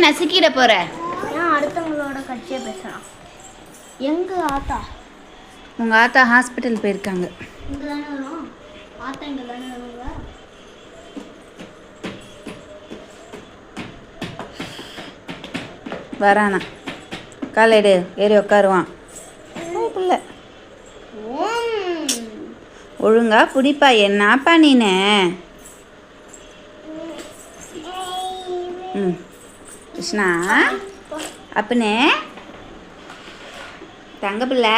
நசுக்கிட போற? ஏன் அடுத்தவங்களோட கட்சியை பேசலாம்? எங்க ஆத்தா? உங்க ஆத்தா ஹாஸ்பிட்டல் போயிருக்காங்க. இங்க தானே வரும். ஆத்தா இங்க தானே வருவா. வரானா? காலைடு ஏறி உட்காருவான். பிள்ளை ஒழுங்கா பிடிப்பா. என்னப்பா நீனு? ம் கிருஷ்ணா அப்பனே தங்க பிள்ளை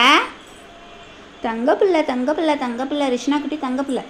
தங்க பிள்ளை தங்க பிள்ளை தங்க பிள்ளை ரிஷ்ணா குட்டி தங்க பிள்ளை.